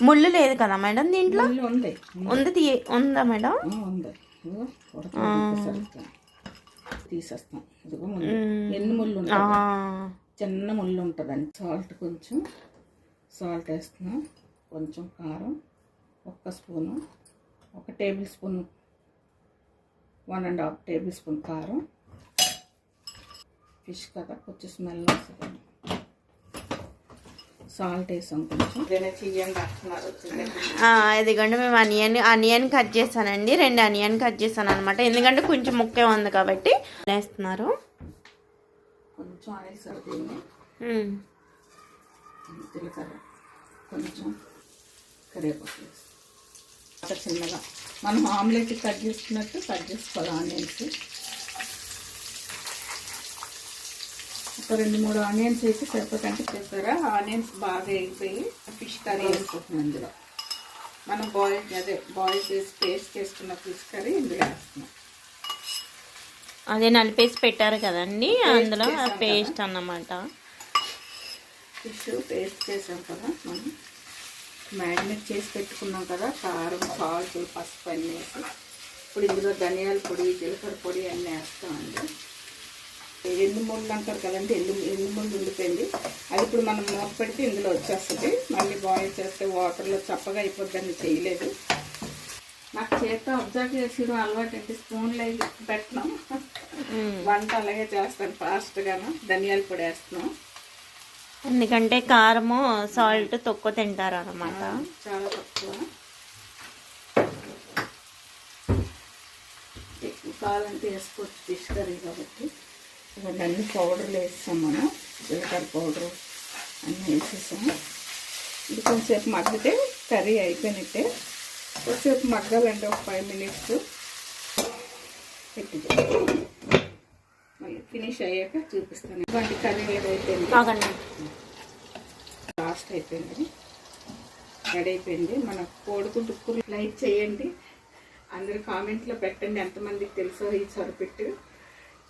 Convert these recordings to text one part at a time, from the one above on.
ముళ్ళు లేదు కదా మేడం దీంట్లో? ఉంది. ఉందా మేడం? ఉంది. తీసేస్తాం. ఇదిగో ఎన్ని ముళ్ళు ఉంటాయి, చిన్న ముళ్ళు ఉంటుందండి. కొంచెం సాల్ట్ వేస్తున్నాం, కొంచెం కారం 1 spoon, 1 table spoon, 1½ table spoon కారం. ఫిష్ కదా కొంచెం స్మెల్ వస్తుంది. సాల్ట్ వేసాం కొంచెం. ఇదిగోండి మేము ఆనియన్ కట్ చేశానండి, 2 ఆనియన్ కట్ చేశాను అనమాట. ఎందుకంటే కొంచెం ముక్కే ఉంది కాబట్టి వేస్తున్నారు. కొంచెం ఆయిల్ సరిపోయింది. జీలకర్ర, కొంచెం కరివేపాకు వేసి చిన్నగా మనం ఆమ్లెట్ కట్ చేసుకున్నట్టు కట్ చేసుకోవాలి. ఆనియన్స్ ఒక 2-3 ఆనియన్స్ వేసి సరిపోతుంటే చెప్పారా. ఆనియన్స్ బాగా వేగిపోయి ఫిష్ కర్రీ వేసుకుంటున్నాం. ఇందులో మనం బాయిల్ చేసి పేస్ట్ చేసుకున్న ఫిష్ కర్రీ ఇందులో వేస్తున్నాం. అదే నలిపేసి పెట్టారు కదండి, అందులో పేస్ట్ అన్నమాట. ఫిష్ పేస్ట్ చేసాం కదా, మనం మ్యారినేట్ చేసి పెట్టుకున్నాం కదా. కారం, సాల్ట్, పసుపు అన్నీ వేసి ఇప్పుడు ఇందులో ధనియాల పొడి, జీలకర్ర పొడి అన్నీ వేస్తామండి. ఎండు ముళ్ళు అంటారు కదండి, ఎండు ముళ్ళు ఉండిపోయింది. అది ఇప్పుడు మనం మూత పెడితే ఇందులో వచ్చేస్తుంది. మళ్ళీ బాయిల్ చేస్తే వాటర్లో చప్పగా అయిపోద్దని చేయలేదు. నాకు చేత అబ్జర్వ్ చేసేయడం అలవాటు అండి. స్పూన్లో పెట్టినాం, వంట అలాగే చేస్తాను ఫాస్ట్గాను. ధనియాల పొడి వేస్తున్నాం, ఎందుకంటే కారము సాల్ట్ తక్కువ తింటారు అన్నమాట. చాలా తక్కువ. ఎక్కువ కావాలంటే వేసుకోవచ్చు ఫిష్ కర్రీ కాబట్టి. ఇవన్నీ అన్ని పౌడర్లు వేసాం మనం. జీలకర్ర పౌడరు అన్నీ వేసేసాము. ఇది కొంచెంసేపు మగ్గితే కర్రీ అయిపోయినట్టే. కొంచెంసేపు మగ్గాలంటే ఒక 5 మినిట్స్ పెట్టి మళ్ళీ ఫినిష్ అయ్యాక చూపిస్తాను. ఇటువంటి కర్రీ ఏదైపోయింది, లాస్ట్ అయిపోయింది, రెడీ అయిపోయింది. మన కోడిగుడ్డు కూర లైక్ చేయండి, అందరూ కామెంట్లో పెట్టండి ఎంతమందికి తెలుసో ఈ సొరపిట్టు.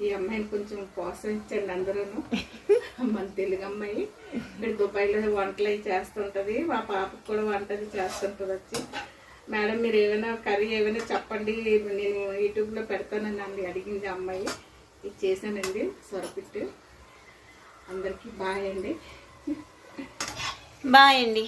ఈ అమ్మాయిని కొంచెం ప్రోత్సహించండి అందరూ. మన తెలుగు అమ్మాయి ఇక్కడ దుబాయ్లో వంటలు అవి చేస్తుంటుంది. మా పాపకు కూడా వంటది చేస్తుంటుంది. వచ్చి మేడం మీరు ఏమైనా కర్రీ ఏమైనా చెప్పండి, నేను యూట్యూబ్లో పెడతానని నన్ను అడిగింది అమ్మాయి. ఇది చేశానండి సొరపిట్టు. అందరికీ బాయ్ అండి. బాయ్ అండి.